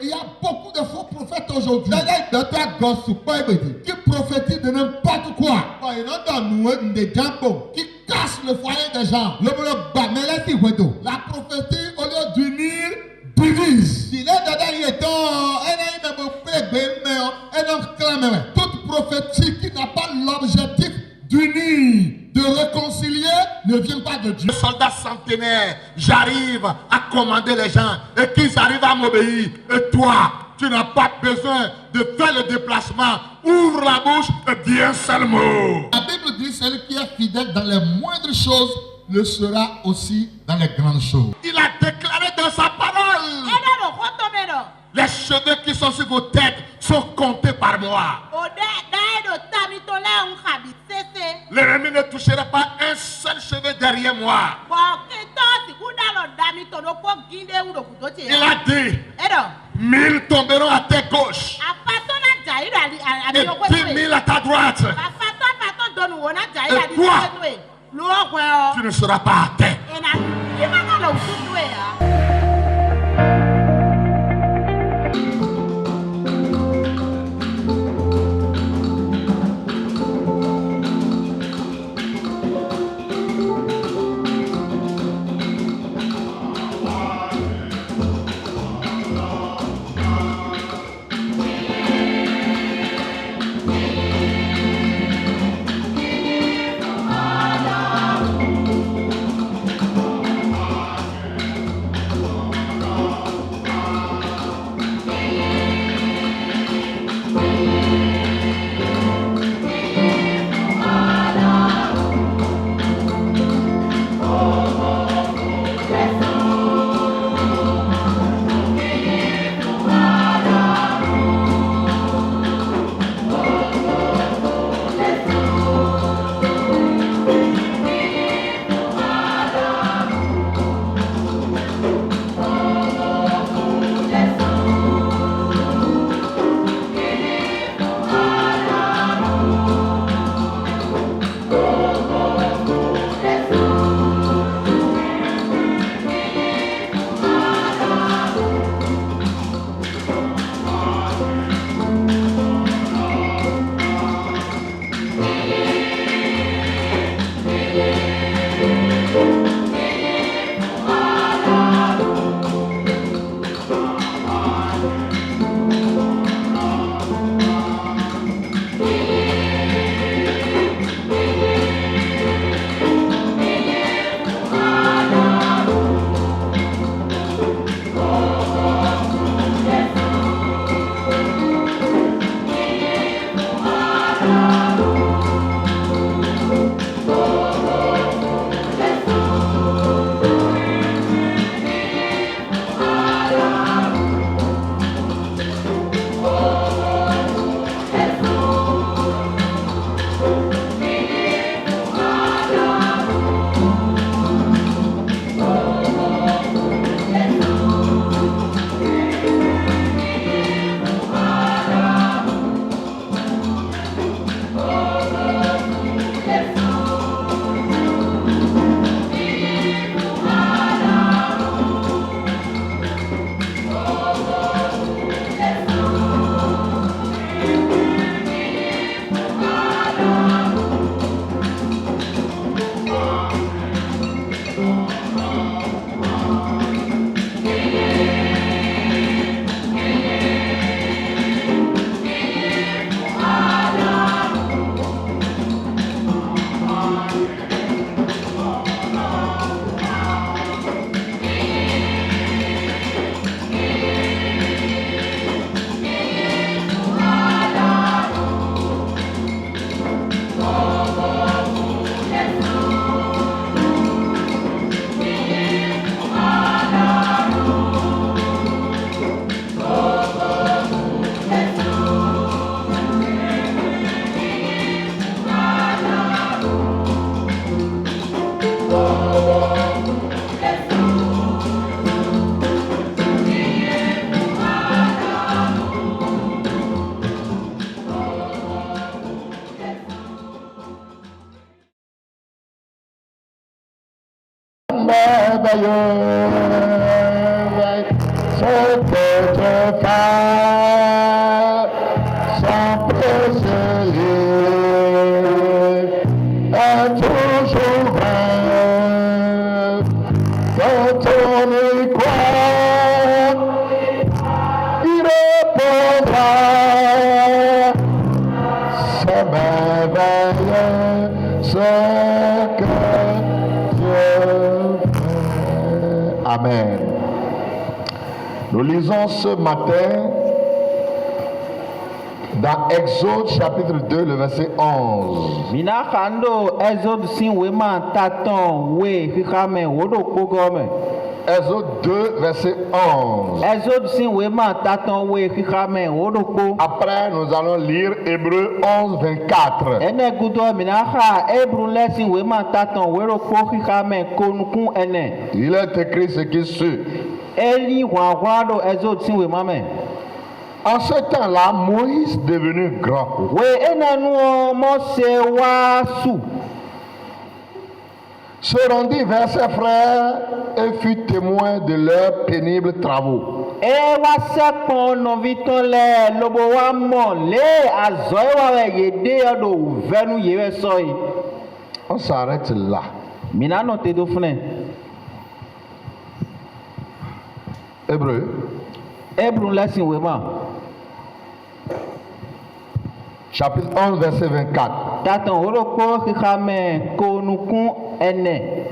Il y a beaucoup de faux prophètes aujourd'hui qui prophétisent de n'importe quoi, qui cassent le foyer des gens. La prophétie, au lieu d'unir, divise. Toute prophétie qui n'a pas l'objectif d'unir, de réconcilier, ne vient pas de Dieu. Soldats centenaires, j'arrive à commander les gens et qu'ils arrivent à m'obéir. Et toi, tu n'as pas besoin de faire le déplacement. Ouvre la bouche et dis un seul mot. La Bible dit celui qui est fidèle dans les moindres choses le sera aussi dans les grandes choses. Il a déclaré dans sa parole: les cheveux qui sont sur vos têtes sont comptés par moi. L'ennemi ne touchera pas un seul cheveu derrière moi. Il a dit: 1000 tomberont à ta gauche et 10 000 à ta droite. Et toi, tu ne seras pas à terre. merveilleux, ce que tu fais, sans précéder, est toujours vrai. Quand on y croit, il répondra. C'est merveilleux ce que Dieu fait. Amen. Nous lisons ce matin dans Exode chapitre 2, le verset 11. Minakando Exode sin wema taton we hikame wodo kogome. Exode 2, verset 11. Exode sin wema taton we hikame wodo ko. Après, nous allons lire Hébreu 11, 24. Ene gudo minaka ebru lesin wema taton wero ko hikame konukun ene. Il est écrit ce qui suit. Eli wawado Exode sin wema me. En ce temps-là, Moïse devenu grand We enanu mose wa su. se rendit vers ses frères et fut témoin de leurs pénibles travaux. E wa sekpon noviton le lobo wa mo le azoe wa we yede odo venu yewe soy. On s'arrête là. Minano te do fne. Hébreu, Ebru lesin wema. chapitre 11, verset 24. Tatan oroko hikame konukun ene.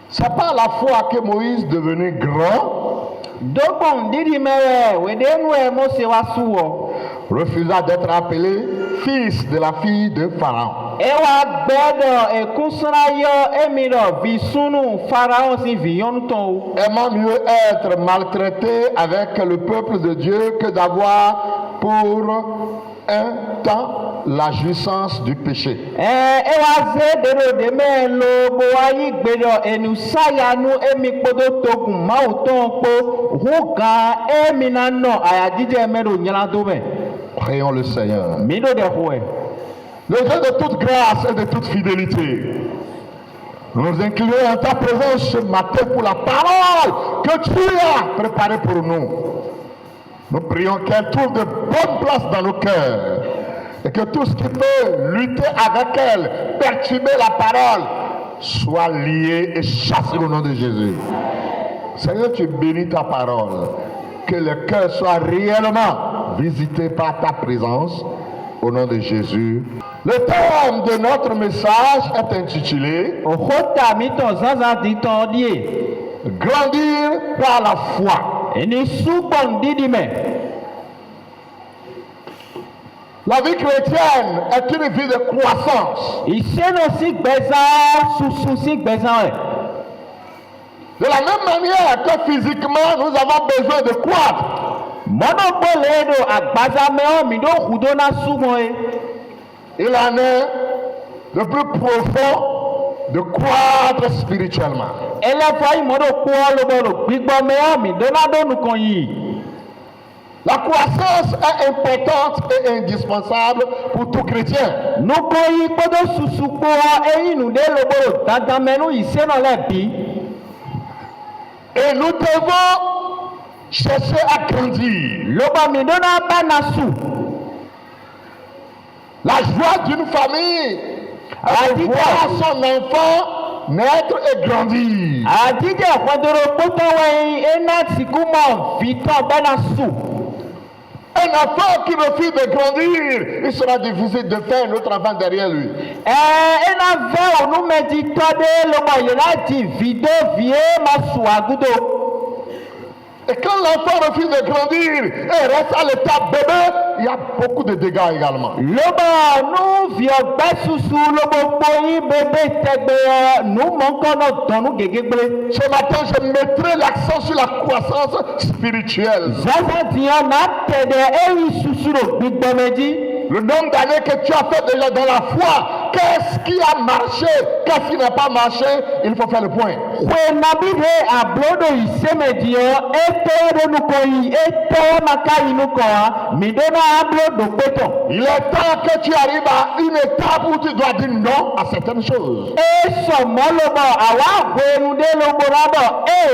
C'est par la foi que Moïse devenu grand Dogbon didi mere wedenu e mose wa suwo. refusa d'être appelé fils de la fille de Pharaon. Ewa gbedo ekunsra yo emiro visunu pharaon si viyonu ton. Aimant mieux être maltraité avec le peuple de Dieu que d'avoir pour un temps la jouissance du péché. Ewa ze dero de me lo bo ayi gbedo enu sayanu emi podo togun mauton po huga emina no ayadije mero nyalado me. Prions le Seigneur. Mido de hoe. Le Dieu de toute grâce et de toute fidélité, nous nous inclinons en ta présence ce matin pour la parole que tu as préparée pour nous. Nous prions qu'elle trouve de bonnes places dans nos cœurs et que tout ce qui peut lutter avec elle, perturber la parole, soit lié et chassé au nom de Jésus. Seigneur, tu bénis ta parole, que le cœur soit réellement visité par ta présence. Au nom de Jésus. Le thème de notre message est intitulé Ohota miton zaza diton die. Grandir par la foi. Eni subon didi me. La vie chrétienne est une vie de croissance. Iseno si gbeza susu si gbeza we. De la même manière que physiquement nous avons besoin de croître. Mono boledo agbaza me o mi do hudo na sumo e. Il en est le plus profond de croître spirituellement. Elefo imodo ko loboro gbigbo me o mi do na do nu kan yi. La croissance est importante et indispensable pour tout chrétien. Nu ko yi podo susu po eyin nu de loboro dandan menu iseno le bi. Et nous devons chercher à grandir. Loba mi do na ba na su. La joie d'une famille, à voir son enfant naître et grandir. Adije kwadoro poto we ena sikumo vito ba na su. Un enfant qui refuse de grandir, il sera difficile de faire un autre enfant derrière lui. Ena ve onu medito de loba yela di video vie ma su agudo. Et quand l'enfant refuse de grandir et reste à l'état bébé, il y a beaucoup de dégâts également. Loba nu vio besusu lobo boyi bebe tegbe nu monkono donu gegegble. Ce matin, je mettrai l'accent sur la croissance spirituelle. Zaza diyan na tede ewi susu ro gbigbomeji. Le nombre d'années que tu as fait déjà dans la foi, qu'est-ce qui a marché, qu'est-ce qui n'a pas marché, il faut faire le point. Kwe nabi de ablodo isemedio ete de nukoyi ete makai nukoa midona ablodo peto. Il est temps que tu arrives à une étape où tu dois dire non à certaines choses. Eso molobo awa kwenu de loborado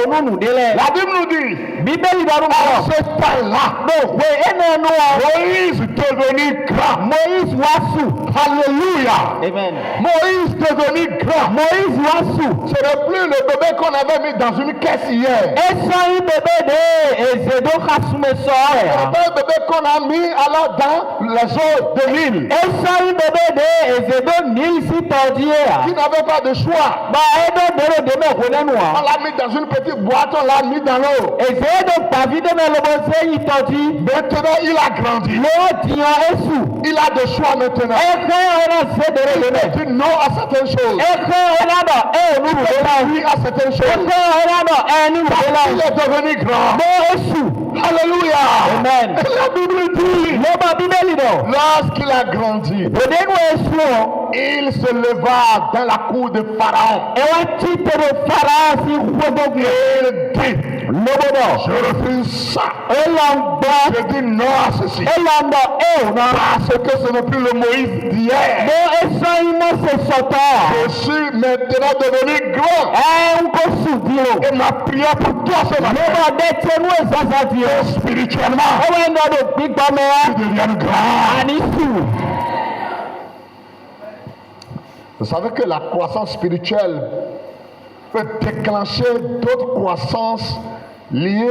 onunudele. La Bible nous dit, Bibeli daru à mo. ce temps-là, No kwe enenu Moïse devenu grand. Moïse wasu. Alléluia. Amen. Moïse devenu grand. Moïse wasu. Ce n'est plus le bébé qu'on avait mis dans une caisse hier. Eso bebe de ezedo khasume Ce soya. n'est pas un bébé qu'on a mis alors dans les eaux de l'île. Eso bebe de ezedo nilsi todie. Qui n'avait pas de choix. Ba edo dero de me On kwenenwa. l'a mis dans une petite boîte, on l'a mis dans l'eau. Ezedo pavide me lobose yitodi. Maintenant, il a grandi. Lo diya esu. Il a des choix maintenant. Eke ona zedere Il de me. dit non à certaines choses. Eke ona do Il nuru dit de oui à certaines choses. Eke ona do nuru Il de est devenu grand. Mo esu. Alléluia. Amen. Et la Bible dit, Loba bibeli do. lorsqu'il a grandi, Odenu esu. il se leva dans la cour de Pharaon. Ewa chitere farasi khodogu. Il dit, Lobodo. je refuse ça. Elamba. Je dis non à ceci. Elamba ona. Parce que ce n'est plus le Moïse d'hier. Mo eso imo se sota. Je suis maintenant devenu grand. Nko sudio. Et ma prière pour toi ce matin, Loba de tenu ezazadio. spirituellement, Ewa ndo do tu gbigbamewa. deviens grand. Anisu. Vous savez que la croissance spirituelle peut déclencher d'autres croissances liées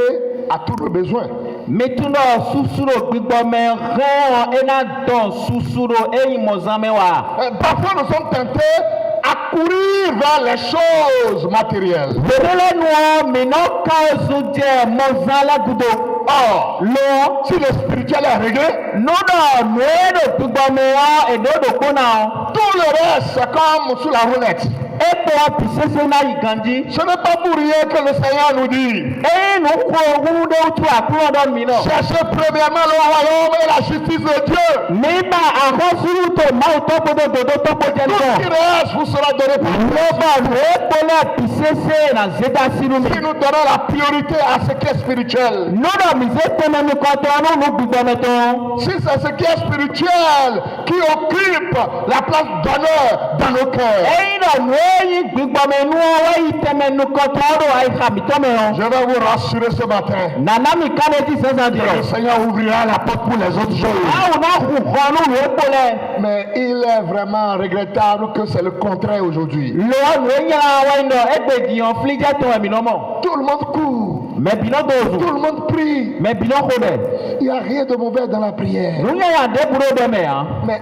à tous nos besoins. Mituno susuro gbigbome ren ena don susuro eyin mozamewa. Parfois nous sommes tentés à courir vers les choses matérielles. Berele no mino kaosunje mozala gudo. Or, Lo si le spirituel est réglé, nodo nuedo gbigbomewa edodo kona. tout le reste c'est comme sous la roulette. Epo pisese na igandi. Ce n'est pas pour rien que le Seigneur nous dit, Eyin no ko wudo utu akuro do mino. cherchez premièrement le royaume et la justice de Dieu. Miba ahosuru to mau topo do dodo topo Tout ce qui jenko. reste vous sera donné par Dieu. Loba nuepole pisese na zeta sirumi. Si nous donnons la priorité à ce qui est spirituel, Nodo mize teme mi koto anu nu gbigbometo. si c'est ce qui est spirituel qui occupe la place d'honneur dans nos cœurs, Eyin do nueyi gbigbomenu owo iteme nu koto do aiha mitome je o. vais vous rassurer ce matin. Nana mi kaneti sezandi Le o. Seigneur ouvrira la porte pour les autres choses. Awu na hukonu nuepole. Mais il est vraiment regrettable que c'est le contraire aujourd'hui. Lo nuenyala waindo egbedion flije to eminomo. Tout le monde court, Me bino dozu. tout le monde prie. Me bino kode. Il n'y a rien de mauvais dans la prière. Nunyaya de buro de me ha. Mais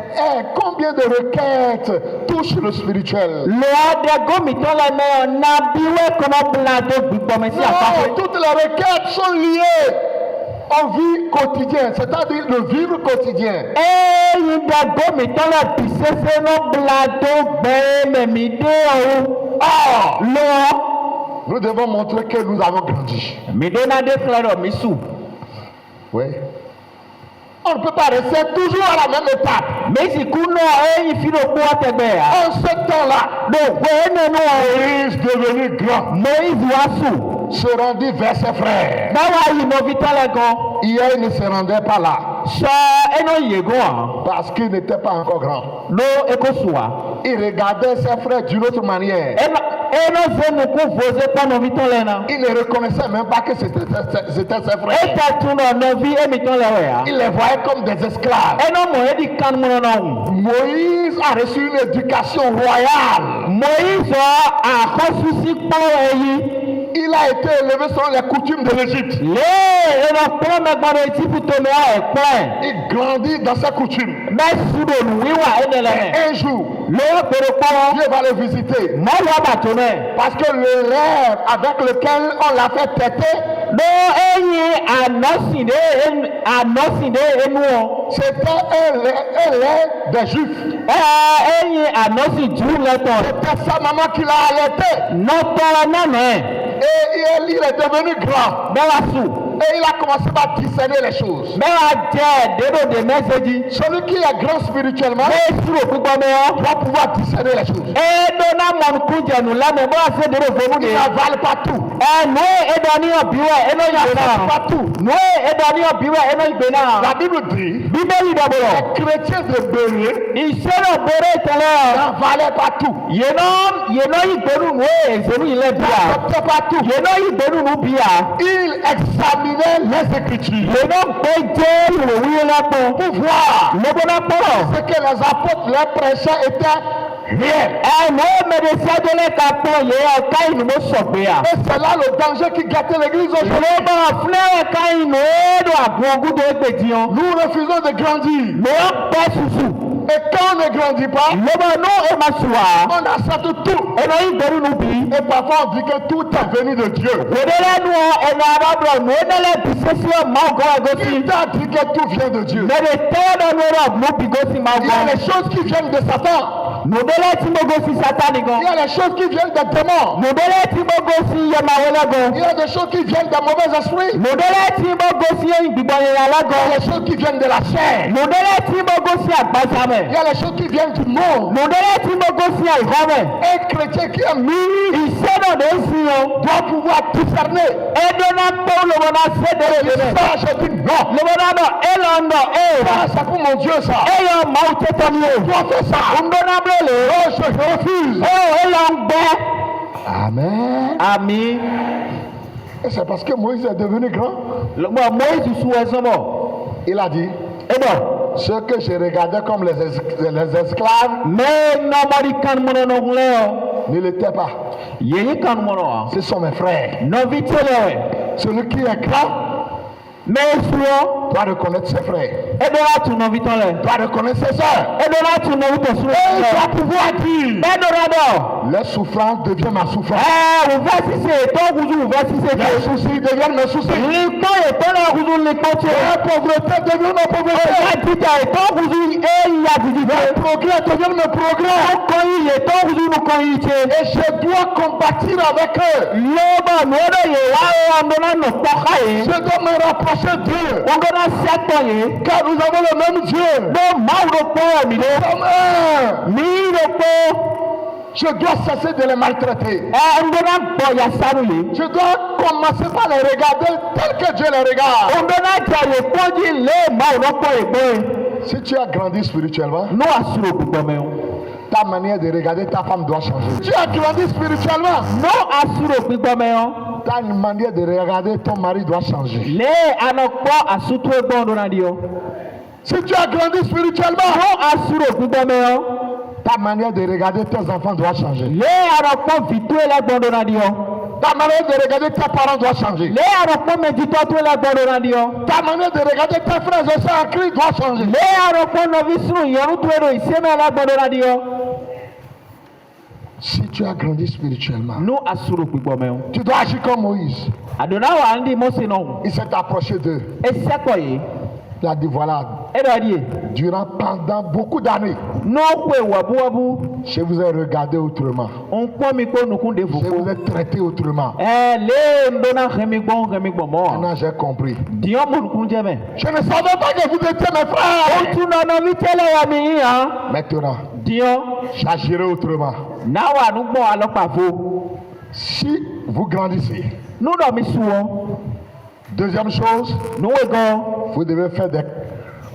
combien de requêtes touchent le spirituel? Lo de gomitole me o na biwe kono blado gbigbome si Non, apafe. toutes les requêtes sont liées en vie quotidienne, c'est-à-dire le vivre quotidien. Eyin de gomitole pisese no blado gbe me mi de o. Or, Lo nous devons montrer que nous avons grandi. mi de na de flero mi su. Oui. On ne peut pas rester toujours à la même étape. Mesi kuno eyin filo po ategbe ha. En ce temps-là, Do gbe nenu o. Moïse devenu grand Moïse wasu. se rendit vers ses frères. Bawa yi no vitale gan. Hier, il ne se rendait pas là So eno yegon ha. parce qu'il n'était pas encore grand. Lo ekosuwa. Il regardait ses frères d'une autre manière. Eno zenu ku voze pa no vitale na. Il ne reconnaissait même pas que c'était ses frères. Eta tuno no vi emitole we ha. Il les voyait comme des esclaves. Eno mo edi kan mo na hu. Moïse a reçu une éducation royale. Moïse akosusi po eyi. Il a été élevé selon les coutumes de l'Égypte. Le eno pro me gboro Egypt to me a ekpe. Il grandit dans ses coutumes. Me sudo nu wiwa enele me. Un jour, Le gboro po. Dieu va le visiter. Mo wa ba to me. Parce que le rêve avec lequel on l'a fait têter, Lo eyin anosinde enu o. c'était un lait des Juifs. Eyin anosi ju leto. C'était sa maman qui l'a allaité. Nọtọ nane. Et il est devenu grand. Bẹ́wà sùn. Et il a commencé par discerner les choses. mɛ wa jɛ dedo de mɛ seji. Celui qui est grand spirituellement mɛ suro gbogbo mɛ yɔ. doit pouvoir discerner les choses. edo na mɔnukun jɛnu lamɛ bɔ a se dedo fonu de. Il n'avale pas tout. nue edɔniyɔ biwɛ eno Il igbe n'avale na. pas tout. nue edɔniyɔ biwɛ eno igbe na. La Bible dit, bíbélì dɔ bolo. les chrétiens de Béret ìṣẹ́nà bere tẹ́lẹ̀. n'avalaient pas tout. yeno igbenu nue ezenu ilẹ̀ bia. N'acceptaient pas tout. yeno igbenu nu bia. Ils examinaient les Écritures yeno gbẹjẹ ìròwúyẹ lápò. pour voir lọ́gbọ́nà pọ̀rọ̀. ce que les apôtres leur prêchaient était réel. nue mẹdẹsíadọlẹ ka pọ̀ yẹ ọ̀ka ìnùmọ̀ sọ̀gbẹ́yà. Et c'est là le danger qui gâtait l'église aujourd'hui. lọ́gbọ́n fúnẹ̀ ka ìnù ẹ̀ẹ́dọ̀ àbúrọ̀gùdọ̀ ẹgbẹ̀dìyàn. Nous refusons de grandir. lọ́wọ́ pẹ́ susu. Et quand on ne grandit pas, lọ́gbọ́n nù ẹ̀ ma sùwà. on accepte tout. ẹ̀nà ìgbẹ́rù nù bí. Et parfois on dit que tout est venu de Dieu. wòdele nu ẹ̀nà àdàbọ̀ nù ẹ̀nẹ́lẹ̀ bisesi ọ̀ma ọ̀gọ́ ẹ̀gọ́sí. Il t'a dit que tout vient de Dieu. mẹ̀rẹ̀ tẹ́wọ́dọ̀ nù ẹ̀rọ nù bigosi ma Il y a ọ̀gọ́. les choses qui viennent de Satan. nùdẹ́lẹ̀ tí mo gosi satani gan. Il y a les choses qui viennent des démons. nùdẹ́lẹ̀ tí mo gosi yẹmawẹlẹ gan. Il y a des choses qui viennent des mauvais esprits. nùdẹ́lẹ̀ tí mo gosi ẹyin gbígbọ́ yẹn yàrá Il y a gan. les choses qui viennent de la chair. nùdẹ́lẹ̀ tí mo gosi àgbàsámẹ̀. Il y a les choses qui viennent du monde. nùdẹ́lẹ̀ tí mo gosi àìhọ́mẹ̀. Un chrétien qui est mûr ìṣẹ́nà lè si yan. doit pouvoir discerner. ẹ̀dọ́nà pọ̀ lọ́wọ́nà sẹ́dẹ̀ Et lẹ́mẹ̀. ça, je dis non. lọ́wọ́nà dọ̀ ẹ̀ lọ́ndọ̀ ẹ̀. Ça, c'est pour mon Dieu, ça. ẹ̀ yọ màá tẹ́tọ́ mi o. Toi, fais ça. ndọ́nà bẹ̀rẹ̀. Oh, je refuse. ẹ̀ lọ ń gbẹ́. Amen. àmì. Et c'est parce que Moïse est devenu grand. lọ́gbọ̀n Moïse sùn ẹ̀sán bọ̀. Il a dit, ẹ̀ bọ̀. ceux que je regardais comme les esclaves mɛ nɔmɔdi kanumɔnɔnɔkunlɛ yɔ ne l'étaient pas. yeyi kanumɔnɔ wa Ce sont mes frères. nɔvi tɛlɛ wɛ Celui qui est grand mɛ esuyɔ doit reconnaître ses frères. edora tu nɔvi tɔ lɛ Doit reconnaître ses soeurs. edora tu nɔvi tɔ su Et il lɛ doit pouvoir dire, mɛ dora dɔ les souffrances deviennent ma souffrance. wòvɛ sise tɔkuzu wòvɛ sise Les ke soucis deviennent mes soucis. likpɔ etɔlɛ kuzu likpɔ tse La pauvreté devient ma pauvreté. etita etɔkuzu eya didi Le tse progrès devient mes progrès. kɔnyi etɔkuzu nukɔnyi tse Et je dois combattre avec eux. lɔbɔ nuwɔdɔ ye wa ɔndona nɔkpɔka ye Je dois me rapprocher d'eux. ɔndona sɛtɔ ye Car nous avons le même Dieu. ɖo mawu ɖo kpɔ ɛmi ɖo. Comme un. mi ɖo kpɔ Je dois cesser de les maltraiter. ŋdona gbɔ yasanu ye. Je dois commencer par les regarder tel que Dieu les regarde. ŋdona dza ye kpɔdzi le mawu ɖo kpɔ ye gbɔ Si tu as grandi spirituellement, ye. n'o asuro gbugbɔmɛ o. ta manière de regarder ta femme doit changer. Tu as grandi spirituellement, n'o asuro gbugbɔmɛ o. ta manière de regarder ton mari doit changer. le anɔkpɔ asutu gbɔ ɖona di o. Si tu as grandi spirituellement, n'o asuro gbugbɔmɛ o. ta manière de regarder tes enfants doit changer. le anɔkpɔ vitue la gbɔ ɖona di o. Ta manière de regarder tes parents doit changer. le anɔkpɔ medzitɔtue la gbɔ ɖona di o. Ta manière de regarder tes frères et sœurs en Christ doit changer. le anɔkpɔ nɔvi sunu yɔnutue ɖo isieme la gbɔ ɖona di o. Si tu as grandi spirituellement, n'o asuro gbugbɔmɛ o. tu dois agir comme Moïse. adona wa ŋdi mose nɔ. Il s'est approché d'eux. esɛkɔ ye. Il a dit voilà, eɖɔ di ye. pendant beaucoup d'années, n'okoe wabuwabu je vous ai regardé autrement. ŋkpɔ mi kpɔ nukun de Je vous fofo. ai traité autrement. le ŋdona hemi gbɔ mɔ. Maintenant, j'ai compris. diɲɔ mo nukun jɛ mɛ. Je ne savais pas que vous étiez mes frères. otu nɔnɔvi tɛlɛ ya mi yi yan. Maintenant, diɲɔ j'agirai autrement. n'awa nugbɔ alɔkpa fo. Si vous grandissez, nudɔ mi suwɔ. deuxième chose, nuwe gɔ. vous devez faire des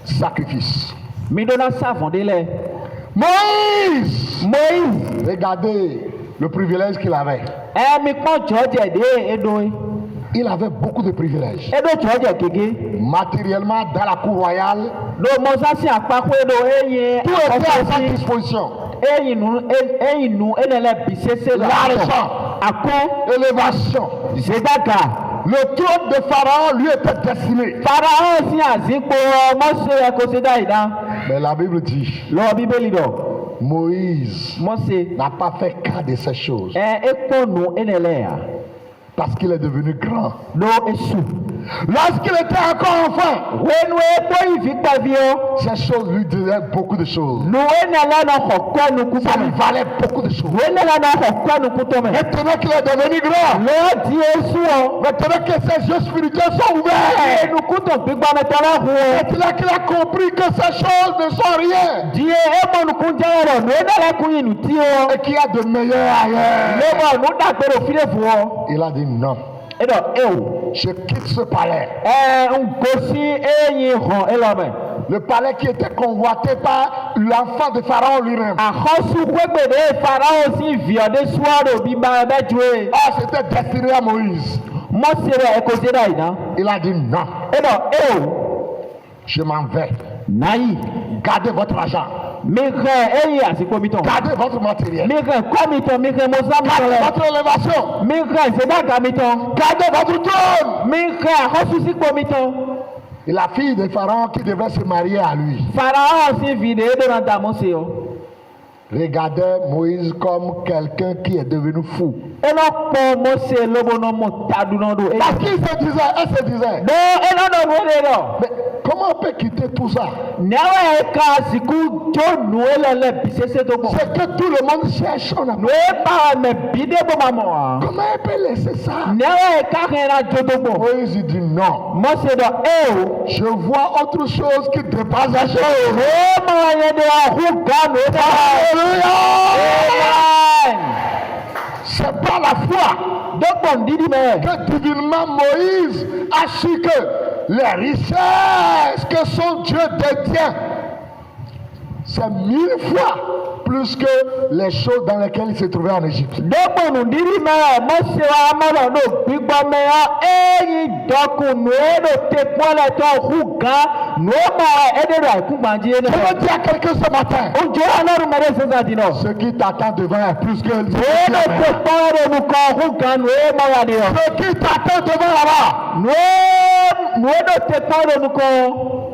sacrifices. mi dona savon de lɛ. Moïse, moyi. regardez le privilège qu'il avait. mi kpɔ jɔjɛ de edo ye. Il avait beaucoup de privilèges. edo jɔjɛ keke. Matériellement, dans la cour royale, do mɔsasi akpako edo eye. tout était à sa disposition. eyi nu enɛlɛ bisese la. L'argent, akɔ. élévation. zedaga. Le trône de Pharaon lui était destiné. Pharaon si azikpo mose ekoseda ida. Mais la Bible dit, lọ bíbélì dọ. Moïse mose. n'a pas fait cas de ces choses ekponu enele ya. parce qu'il est devenu grand. lo esu. Lorsqu'il était encore enfant, wenu ebo ivikpavio ces choses lui disaient beaucoup de choses. nu enala na xɔkɔ Ça nukutɔme lui valait beaucoup de choses. wenala na xɔkɔ nukutɔme Maintenant qu'il est devenu grand, lɔ di esu o maintenant que ses yeux spirituels sont ouverts, enukutɔ gbigbametɔ la hu o maintenant qu'il a compris que ces choses ne sont rien die emɔ nukunjɛ rɔ nu enala kun yi nuti o et qu'il y a de meilleurs ailleurs, lebo nudagbero fi de fu o il a dit non. eɖɔ ewo Je quitte ce palais. ngosi eyi hɔn elɔme Le palais qui était convoité par l'enfant de Pharaon lui-même. axɔsu gbegbe de farao si viɔ de suɔ do biba bɛ due Ah, c'était destiné à Moïse. mɔsi rɛ ekote da yina Il a dit non, eɖɔ ewo je m'en vais. nayi Gardez votre argent. mi hɛ eyi asikpomitɔ Gardez votre matériel. mi hɛ kɔmitɔ mi hɛ mosamitɔ Gardez lɛ votre élévation. mi hɛ sedagamitɔ Gardez votre trône. mi hɛ axɔsusikpomitɔ Et la fille de Pharaon qui devait se marier à lui farao si vi de eɖona da mɔsi o regardait Moïse comme quelqu'un qui est devenu fou. enɔ kpɔ mɔsi lobonɔ mo tadunɔ do Parce qu'il se disait, elle se disait, do enɔ dɔ nu de dɔ mais comment on peut quitter tout ça? nyawa yi ka siku tso nu ele lɛ bisese to gbɔ C'est que tout le monde cherche son nu amour. eba mɛ bi de bo ma mɔ wa Comment elle peut laisser ça? nyawa yi ka hɛn na dzo to gbɔ Moïse il dit non. mɔsi dɔ ewo Je vois autre chose qui dépasse la chose. o ma ye de ahu ga nu de Alléluia! amen C'est pas la foi dɔgbɔn didi mɛ que divinement Moïse a su que les richesses que son Dieu détient, c'est 1000 fois plus que les choses dans lesquelles il se trouvait en Égypte. dɔgbɔn didi mɛ mɔsi wa mɔlɔ do gbigbɔ mɛ yɔ eyi dɔkun nu eɖo te kpɔ lɛ tɔ hu gã nu ma eɖe do akugbadzi Je ne veux dire à quelqu'un ce matin, o dzo anɔru mɛ de sisan di nɔ. ce qui t'attend devant est plus que Wele te kpɔn ɖe nukɔ hu gã nue ma ya de yɔ. ce qui t'attend devant là-bas. Nue ɖo te kpɔn ɖe nukɔ.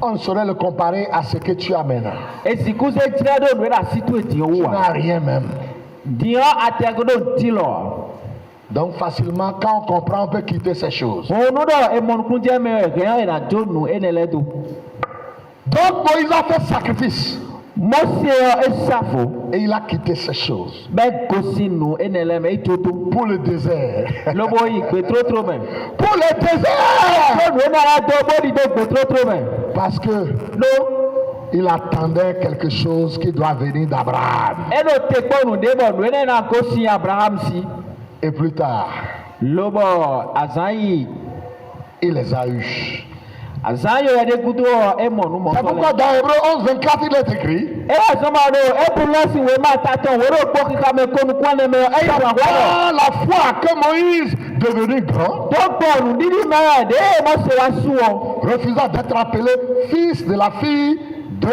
On ne saurait le comparer à ce que tu as maintenant. Esikuse dzra ɖo nue ɖe asi to edi Tu wo wa. n'as rien même. Diɔ atɛgo ɖo ŋuti lɔ. Donc facilement, quand on comprend, on peut quitter ces choses. Mo nu ɖɔ emɔnukundze me hɛn yina dzo nu ene lɛ do. Donc Moïse a fait sacrifice Mɔsi yɔ esafo. et il a quitté ces choses Bɛ gosi nu ene lɛ mɛ ito to. pour le désert. Lobo yi gbetrotro mɛ. Pour le désert. Ko nu nana do boli do gbetrotro mɛ. Parce que Do il attendait quelque chose qui doit venir d'Abraham. eɖo te kpɔ nu de bɔ nu ene na gosi Abraham si. Et plus tard, Lobo azã yi. il les a eus. Azã yɔ ɛdi kudo emɔ nu mɔ C'est pourquoi tɔ lɛ. dans Hébreu 11, 24, il est écrit, Eya sɔma do ebulɔ si wo ma ta tɔn wo ɖo kpɔ kika me konu kwan ne me eyi c'est wɔ wɔ. par la foi que Moïse, devenu grand, Dɔgbɔ nudidi mɛ de ye mɔ se wa su wɔ. refusa d'être appelé fils de la fille de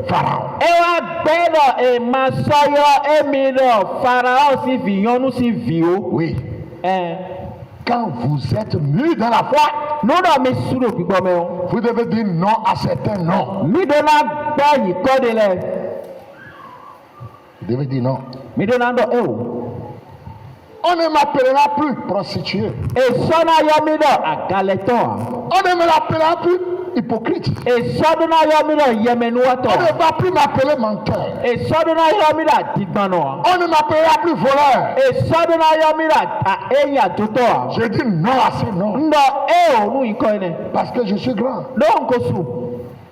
Pharaon. Ewa gbɛ dɔ emasɔyɔ emi dɔ farao si vi nyɔnu si viwo. Oui, quand vous êtes nus dans la foi, Nudɔ mi su do gbigbɔ mɛ o. vous devez dire non à certains noms. Mi do na gbɔ yi kɔ de lɛ. Vous devez dire non. Mi do na dɔ ewo. On ne m'appellera plus prostituée. Esɔna yɔ mi dɔ agalɛtɔ. On ne me l'appellera plus hypocrite. Esɔduna yɔ mi dɔ On ne yɛmɛnuwɔtɔ. va plus m'appeler menteur. Esɔduna yɔ mi dɔ adigbɔnɔ. On ne m'appellera plus voleur. Esɔduna yɔ mi dɔ eyi atotɔ. Je dis non à ces noms. Ndɔ eo nu yi kɔ ene. Parce que je suis grand. Ɖo nkosu.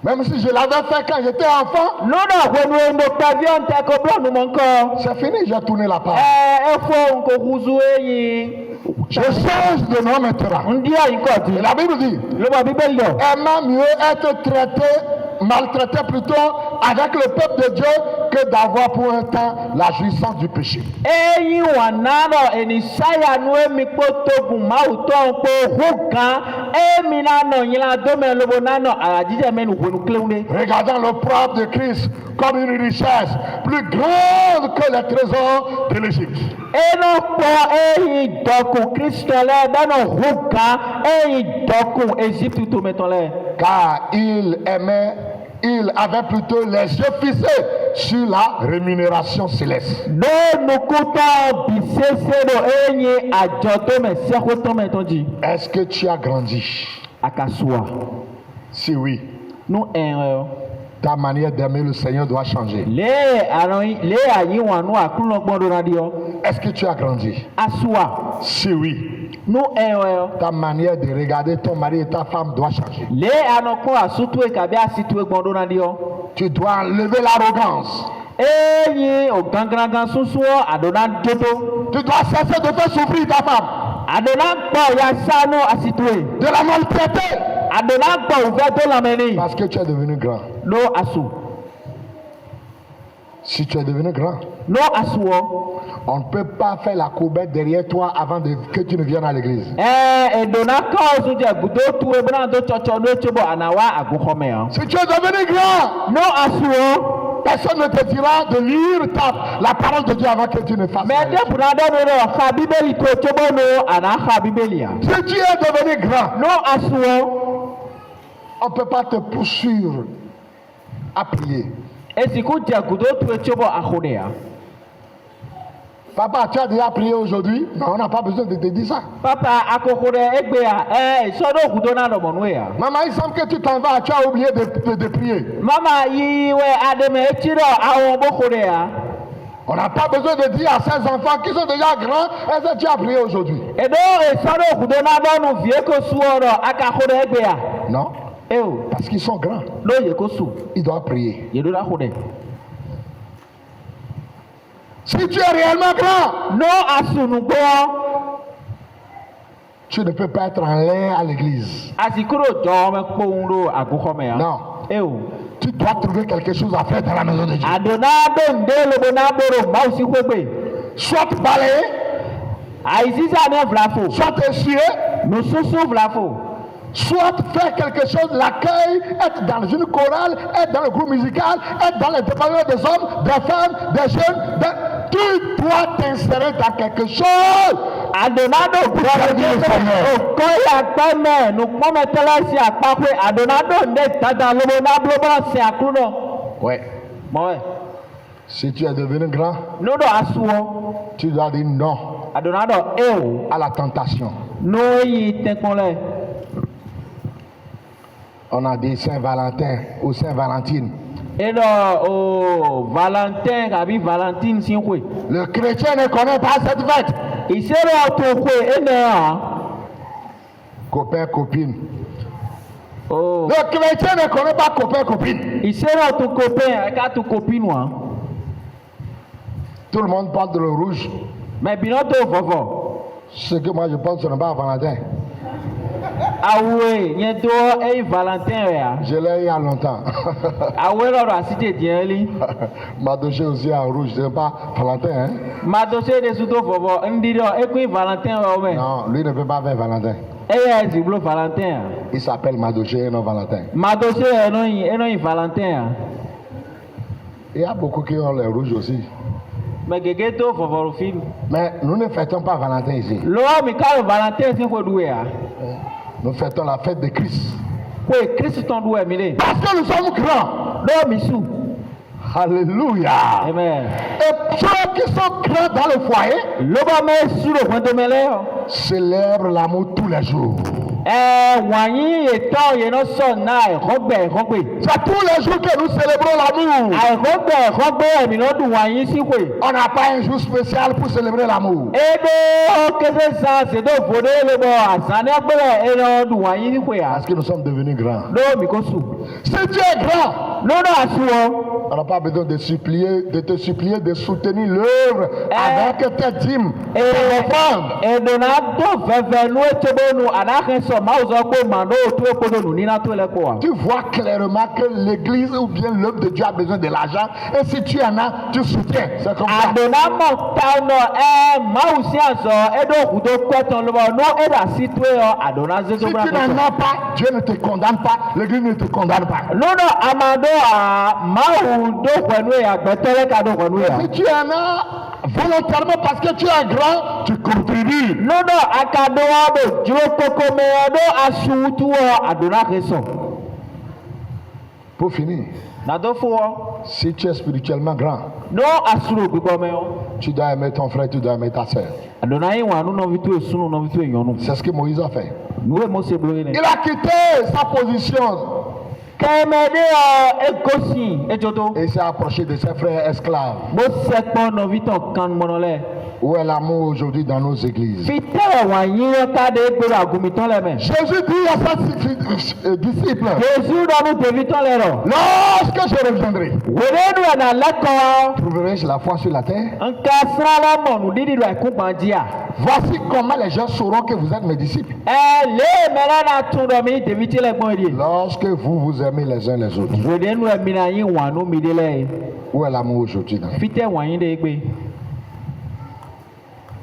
Même si je l'avais fait quand j'étais enfant, Nudɔ ʋenu endo kpaviɔ ŋutɛ ko blɔ numɔ nkɔ. c'est fini, j'ai tourné la page. Efo nkokuzu eyi. Je change de nom maintenant. Ndiya yi kɔ Et di. la Bible dit, Lɔbɔ bíbélì dɔ. aimant mieux être traité, maltraité plutôt avec le peuple de Dieu que d'avoir pour un temps la jouissance du péché. Eyi wana dɔ enisaya nu emi kpo togun mawu tɔn kpo hu gan emi nanɔ nyina dome lobo nanɔ ayadzidze mɛ nu ʋunu klewu de. Regardant le propre de Christ comme une richesse plus grande que les trésors de l'Égypte. Enɔ kpɔ eyi dɔkun kristɔ lɛ bɛnɔ hu gan eyi dɔkun Égypte tometɔ lɛ. Car il aimait il avait plutôt les yeux fixés sur la rémunération céleste. ɖo nukutɔ bisese ɖo eye nye adzɔtɔme sɛkotɔme tɔn dzi. Est-ce que tu as grandi? Akasua. Si oui, Nu ɛn ta manière d'aimer le Seigneur doit changer. le anyiwa nu akulɔ gbɔn ɖo na di yɔ. Est-ce que tu as grandi? Asua. Si oui, Nu ɛn ta manière de regarder ton mari et ta femme doit changer. le anɔkpɔ asutue kabi asitue gbɔn ɖo na di yɔ. Tu dois enlever l'arrogance. Eye o gangangan susuɔ aɖona dodo. Tu dois cesser de faire souffrir ta femme, Aɖona gbɔ yasa nu asitue. de la maltraiter, Aɖona gbɔ wòvɛ do lamɛ nɛ. parce que tu es devenu grand. No asu. Si tu es devenu grand, No asuɔ. on ne peut pas faire la courbette derrière toi avant que tu ne viennes à l'église. Edona kawo sun jɛ gudo tu ebena do tsɔtsɔ no etso bɔ anawa aguxɔmɛ yan. Si tu es devenu grand, No asuɔ. personne ne te dira de lire la parole de Dieu avant que tu ne fasses. Mɛ de kuna ɖe no ɖe xa bibeli to tso bɔ no ana xa bibeli ya. Si tu es devenu grand, No asuɔ. on ne peut pas te poursuivre à prier. Esiku jɛ gudo tu etso bɔ axɔ de ya. Papa, tu as déjà prié aujourd'hui? Non, on n'a pas besoin de te dire ça. Papa akoko ɖe egbe ya sɔ ɖo gudo na ɖɔmɔnu ya. Maman, il semble que tu t'en vas, tu as oublié de prier. Mama yi wɛ aɖe me etsi ɖɔ awɔ boko de ya. On n'a pas besoin de dire à ses enfants qui sont déjà grands, est-ce que tu as prié aujourd'hui? Eɖo esɔ ɖo gudo na ɖɔnu vie ko suɔ ɖɔ akaxɔ ɖe egbe ya. Non, Eo parce qu'ils sont grands. ɖo ye ko su. Ils doivent prier. Yeɖo la xɔ ɖe. Si tu es réellement grand, No asunugbɔ. tu ne peux pas être en l'air à l'église. Asikuro dɔwɔmɛ kpɔnu ɖo aguxɔmɛ ya. Non. Eo. Tu dois trouver quelque chose à faire dans la maison de Dieu. Adona do nde lobo na boro mawu si ƒegbe. Soit balayer, Ayisisa ne vlafo. soit essuyer, Nususu vlafo. soit faire quelque chose, l'accueil, être dans une chorale, être dans le groupe musical, être dans les départements des hommes, des femmes, des jeunes. Tu dois t'insérer dans quelque chose. Adona do gbɔdɔ okoya kpɛmɛ nukpɔmɛ tɛlɛ si akpakpe. Adona do nde dada lobo na blobo se aklunɔ. Ouais. Mɔwɛ. Si tu es devenu grand, No do asuɔ. tu dois dire non Adona do eo. à la tentation. No yi tɛkpɔn lɛ. On a dit Saint-Valentin ou Saint-Valentine. Eɖɔ o Valentin kabi Valentine si koe. Le chrétien ne connaît pas cette fête. Ìṣeré ọ̀tún koe ene hàn. Copain, copine. Oh. Le chrétien ne connaît pas copain, copine. Ìṣeré ọ̀tún copain ẹ̀ka tún copine hàn. Tout le monde parle de le rouge. Mɛ bìnnà tó vɔvɔ. Ce que moi je pense, ce n'est pas à Valentin. Awue nye do eyi Valentin ya. Je l'ai eu il y a longtemps. Awue lɔrɔ asi te diɛ li. Madoché aussi en rouge, ce n'est pas Valentin. Hein? Madose de su tó vɔvɔ ŋdi dɔ ekui Valentin wɔ mɛ. Non, lui ne peut pas faire Valentin. Eya ziblo Valentin ya. Il s'appelle Madoché et non Valentin. Madose enoyi Valentin ya. Il y a beaucoup qui ont les rouges aussi. Mɛ gege tó vɔvɔ lo fi. Mais nous ne fêtons pas Valentin ici. Lɔwɔ mi ka Valentin si ko du ya. Nous fêtons la fête de Christ. Koe Kristu du ɛmi de. Parce que nous sommes grands. Lɔwɔ mi su. Alléluia. Amen. Et ceux qui sont grands dans le foyer Lɔbɔ mɛ su lo fɛntomɛ lɛ yɔ. célèbrent l'amour tous les jours. Wànyí ètò yẹn náà sọ náà ẹ̀kọ́gbẹ̀. C'est tous les jours que nous célébrons l'amour. Ẹ̀kọ́gbẹ̀ ẹ̀mí náà dùn wànyí sí pé. On n'a pas un jour spécial pour célébrer l'amour. Edo kese san sedo fode le bɔ asani agbɛlɛ ɛnɛ dùn wànyí sí pé. Parce que nous sommes devenus grands. Lọ́wọ́ mi kò sùn. Si tu es grand, Lọ́dọ̀ àsùnwọ̀n. on n'a pas besoin de te supplier de soutenir l'œuvre avec tes dîmes, tes offrandes. Ẹ̀dùnà tó fẹ́fẹ́ nu etobonu àdákẹ́sọ̀ máa sọ pé màdó tó ekpodonu nínú tó lẹ kọ́ wa. Tu vois clairement que l'église ou bien l'œuvre de Dieu a besoin de l'argent. Et si tu en as, tu soutiens. C'est comme ça. Àdùnà mọ̀ táwọn máa sí àzọ ẹ̀dọ̀ òkúto pẹ́tàn lọ́wọ́ ní ẹ̀dà sí tó yọ àdùnà Si zézó tu bá n'en as pas, Dieu ne te condamne pas. L'église ne te condamne pas. Lọ́dọ̀ àmàdó máa dó pẹ̀lú ẹ̀ àgbẹ̀tẹ́lẹ̀ ká dó pẹ̀lú ẹ̀. Si tu en as volontairement parce que tu es grand, tu contribues. Lọ́dọ̀ akadọ́wọ́ bò dúró kókó mẹ́ọ̀dọ́ aṣùwùtúwọ̀ àdùnà kẹsàn. Pour finir, Na do fo. si tu es spirituellement grand, No asuro gbigbo me o. tu dois aimer ton frère, tu dois aimer ta soeur. Adonai wa nu no vitu esunu no vitu enyonu. C'est ce que Moïse a fait. Nuwe Mose bloye ne. Il a quitté sa position Kemede egosi ejodo. et s'est approché de ses frères esclaves. Mose po no vitu kan monole. Où est l'amour aujourd'hui dans nos églises? Fite wa yin ta de gboro agumiton le me. Jésus dit à ses disciples, Jesu do nu deviton le ro. lorsque je reviendrai, Were nu na leko. trouverai-je la foi sur la terre? Nka srala mo nu didi do ekun banjia. Voici comment les gens sauront que vous êtes mes disciples. Le mele na tun do mi deviti le gbon ri. Lorsque vous vous aimez les uns les autres. Were nu mi na yin wa nu mi de le. Où est l'amour aujourd'hui? Fite wa yin de gbe.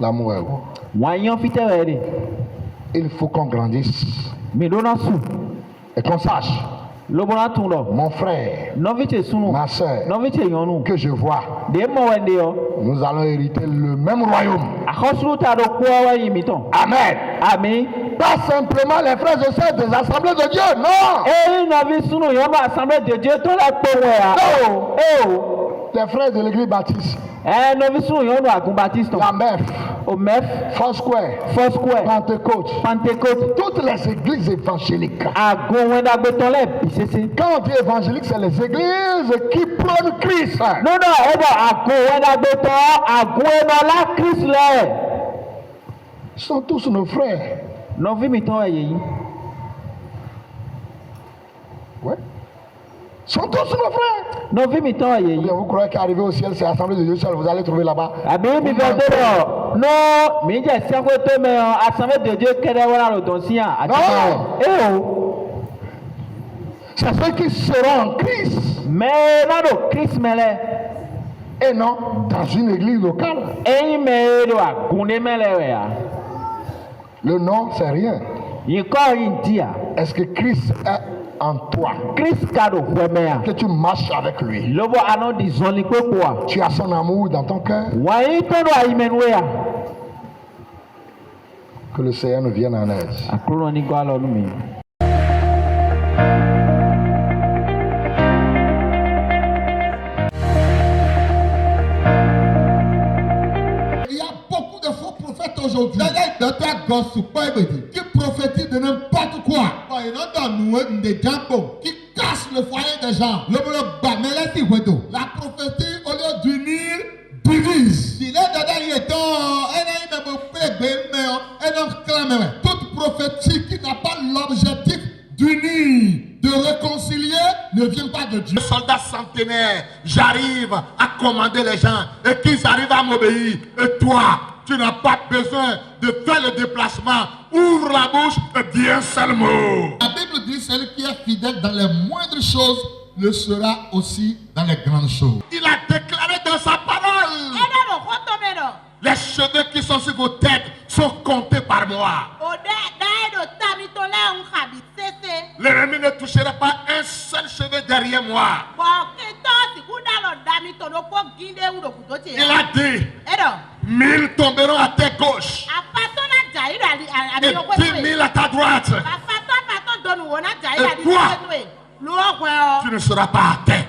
L'amour est où? Wa yin fite we de. Il faut qu'on grandisse Mi do na su. et qu'on sache, Lobona tun do. mon frère, No vite sunu. ma soeur, No vite yonu. que je vois, De mo wende yo. nous allons hériter le même royaume. Akosuru ta do ko wa yin mi ton. Amen. Amen. Pas simplement les frères et sœurs des assemblées de Dieu, non. No vi sunu yo ba assemblée de Dieu to la po we a. Oh. Les frères de l'église baptiste, No vi sunu yo no agun baptiste. la MEF, O mef. Foursquare, Foursquare. Pentecôte, Pentecôte. toutes les églises évangéliques. Agun wenda gbe ton le bisese. Quand on dit évangélique, c'est les églises qui prônent Christ. No, ebo agun wenda gbe ton agun no la Christ le. Ils sont tous nos frères. No vi mi ton ye yi. Ouais. Ils sont tous nos frères. No vi mi ton ye Ou yi. bien vous croyez qu'arriver au ciel, c'est l'assemblée de Dieu seul, vous allez trouver là-bas. Abi mi ve de ro. No, mi je se ko to me assemblée de Dieu kede wona lo don sian. C'est ceux qui seront en Christ. Mais na do Christ mele. Et non dans une église locale. Eyin me do agun de mele we ya. Le nom, c'est rien. Yi ko yin dia. Est-ce que Christ est en toi? Christ ka do hweme ya. Que tu marches avec lui. Lobo ano di zoni pe po. Tu as son amour dans ton cœur. Wa yin to do ayimen we ya. Que le Seigneur nous vienne en aide. Akuro ni go alo nu mi. Il y a beaucoup de faux prophètes aujourd'hui qui prophétisent de n'importe quoi, qui cassent le foyer des gens. La prophétie, au lieu d'unir, divise. Toute prophétie qui n'a pas l'objectif d'unir, de réconcilier, ne vient pas de Dieu. Soldats centenaires, j'arrive à commander les gens et qu'ils arrivent à m'obéir. Et toi, tu n'as pas besoin de faire le déplacement. Ouvre la bouche et dis un seul mot. La Bible dit celui qui est fidèle dans les moindres choses le sera aussi dans les grandes choses. Il a déclaré dans sa parole. Les cheveux qui sont sur vos têtes sont comptés par moi. L'ennemi ne touchera pas un seul cheveu derrière moi. Il a dit 1000 tomberont à ta gauche et 10 000 à ta droite. Et toi, tu ne seras pas à terre.